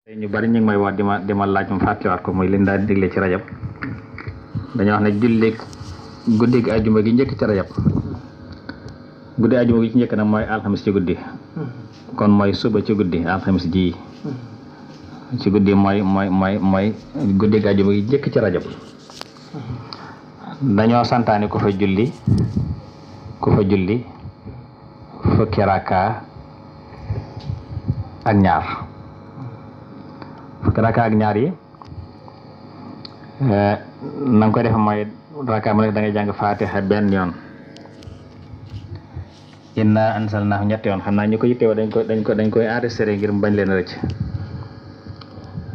ñu bari ñu ngi may wax dima laaj mu fàttewaat ko muy liñ daal di digle ci rajab dañoo wax ne julli guddi aljuma gi njëkk ci rajab guddi aljuma gi ci njëkk nag mooy alxamis ci guddi kon mooy suba ci guddi alxamis ji ci guddi mooy guddi aljuma gi njëkk ci rajab dañoo santaane ku fa julli fukki raka ak ñaar fukki raka ak ñaar yi na nga koy def mooy raka mu nekk da ngay jàng fatiha benn yoon inna ansalnaahu ñetti yoon xam naa ñu ko yittewoo dañ koy enregistré ngir bañ leen rëcc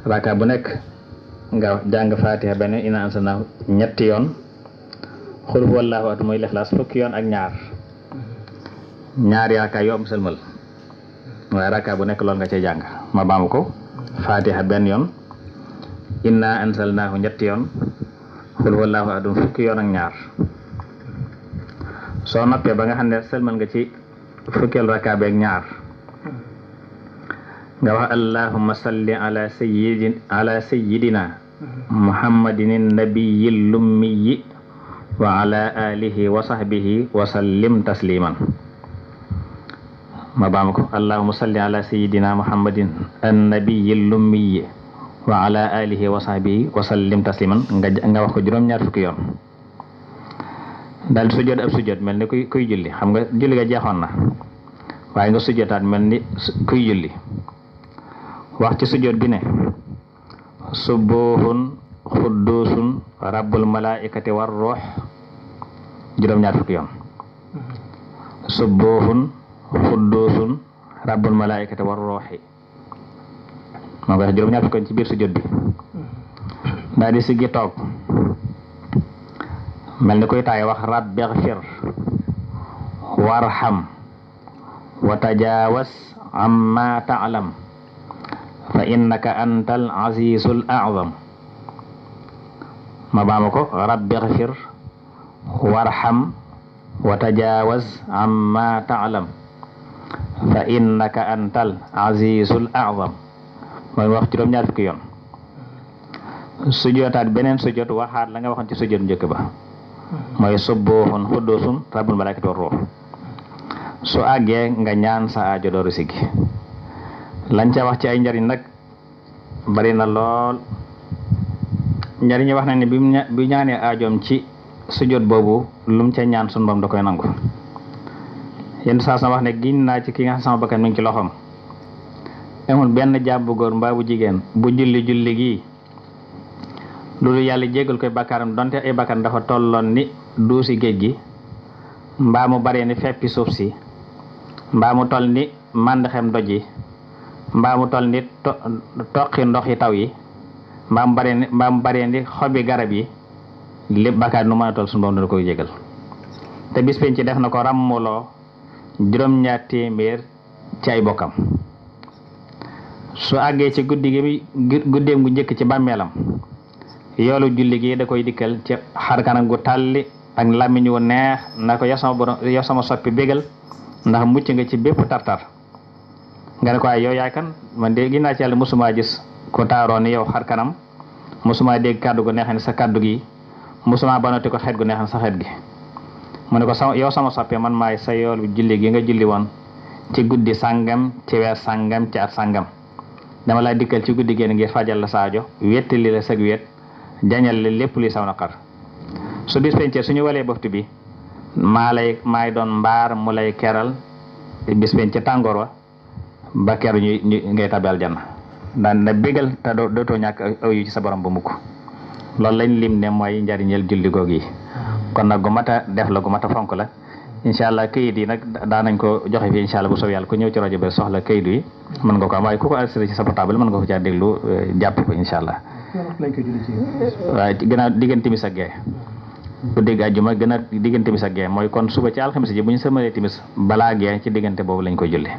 raka bu nekk nga jàng fatiha benn yoon inna ansalnaahu ñetti yoon xul huwallaahu ahad mooy lixlaas fukki yoon ak ñaari raka yoo am sëlmal waaye raka bu nekk loolu nga cay jàng ma baamu ko fatiha benn yoon inna ansalnaahu ñetti yoon xul huwallaahu ahad fukki yoon ak ñaar soo noppee ba nga xam ne sëlmal nga ci fukkeel raka beeg ñaar nga wax allahumma salli ala sayyidina muhammadin nabiyil lummiyi wa ala alihi wa sahbihi wa sallim tasliman ma baam ko allahumma salli ala sayyidina muhammadin annabiyil lummiyi wa ala alihi wa sahbihi wa sallim tasliman nga wax ko juróom-ñaar fukki yoon daal di sujjóot ab sujjóot mel ni kuy julli xam nga julli ga jeexoon na waaye nga sujjóotaat mel ni kuy julli wax ci sujjóot bi ne subuhun xuddusun rabbul malaikati war ruux juróom-ñaar fukki yoon subuhun xuddusun rabbul malaikati war ruuxi moo ko def juróom-ñaar fukki yoon ci biir sujjóot bi daal di siggi toog mel ni koy taay wax rabbighfir warham wa tajaawaz amma ta'lam fa innaka antal azizul a'zam ma baama ko rabbighfir warham wa tajaawaz amma ta'lam fa innaka antal azizul a'zam mooy wax juróom-ñaar fukki yoon sujjootaat beneen sujjoot waxaat la nga waxoon ci sujjoot njëkk ba mooy subuhun xuddusun rabbul malaikati war ruux su àggee nga ñaan sa aajo dooru siggi lañ ca wax ci ay njariñ nag bari na lool njariñ yi wax na ne bi ñaanee aajoom ci sujjóot boobu lum ca ñaan sun borom da koy nangu yenn saa sa wax ne giñ naa ci ki nga xam sama bakkan mi ngi ci loxoom amul benn jaam bu góor mbaa bu jigéen bu julli gi loolu yàlla jéggal koy bakkaaram donte ay bakkan dafa tolloon ni duusi géej gi mbaa mu baree ni feppi suuf si mbaa mu toll ni màndaxem doj yi mbaa mu toll ni toqi ndox yi taw yi mbaa mu baree ni xobi garab yi lépp bakkaar nu mën a toll suñu borom dana koy jégal te bis penc ci def na ko ràmmuloo juróom-ñaar téeméer ci ay bokkam su àggee ci guddeem gu njëkk ci bàmmeelam yoolu julli gi da koy dikkal ci xarkanam gu tàlli ak làmmiñ wu neex na ko yow sama soppi bégal ndax mucc nga ci bépp tartar nga ne ko ay yow yaay kan man de ginnaaw ci yàlla mosuma gis ku taaroo ni yow xarkanam mosuma dégg kàddu gu neex ni sa kàddu gi mosuma banoti ko xeet gu neex ni sa xeet gi mu ne ko yow sama soppi man maay sa yoolu julli gi nga julli woon ci guddi sàngam ci weer sàngam ci at sàngam dama lay dikkal ci guddi génn ngir fajal la saajo wettali la sag wet jañal la lépp luy saw na xar su bis pencee suñu walee boftu bi maay doon mbaar mu lay keral bis pencee tàngoor wa ba keru ñu ngay tabi aljanna daan na bégal te dootoo ñàkk aw yu ci sa borom ba mukk loolu lañ lim ne mooy njariñel julli goog yi kon nag gu mat a def la gu mat a fonk la incha allah kayit yi nag daanañ ko joxe fi incha allah bu soobee yàlla ku ñëw ci rajo bi soxla kayit yi mën nga ko am waaye ku ko enregistré ci sa portable mën nga ko caa déglu jàpp ko incha allah waaye gën a diggante timis ak gee bu dégg àjjuma gën a diggante timis ak gee mooy kon suba ci alxamis ji bu ñu sëmalee timis balaa gee ci diggante boobu lañ koy julli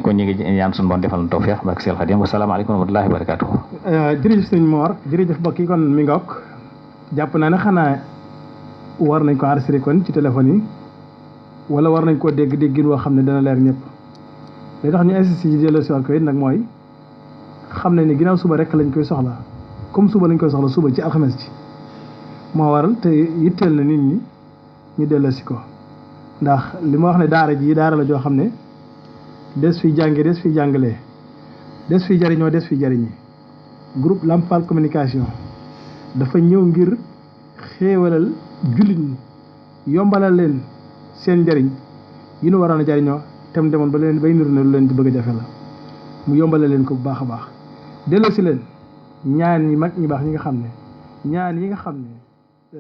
kon ñu ngi ñaan suñu bon defal na tawfiq barke Seex Xaadim wasalaamaaleykum wa rahmatullahi wa barakaatuh jërëjëf sëñ Mor jërëjëf mbokk yi kon mi ngook jàpp naa ne xanaa war nañ ko enregistré kon ci téléphone yi wala war nañ koo dégg woo xam ne dana leer ñëpp li tax ñu insisté ci delloo si waat ko it nag mooy xam ne ni ginnaaw suba rek lañ koy soxla comme suba lañ koy soxla suba ci alxames ci moo waral te yitteel na nit ñi ñu delloosi ko ndax li ma wax ne daara ji daara la joo xam ne des fi jànge des fi jàngalee des fi jariñoo des fi jariñi groupe Lamp Fall communication dafa ñëw ngir xéewalal jullit ñi yombalal leen seen njariñ yi nu waroon a jariñoo tem demoon ba leen bay niru ne lu leen di bëgg a jafe la mu yombalal leen ko bu baax a baax delloosi leen ñaan ñi mag ñi baax ñi nga xam ne ñaan yi nga xam ne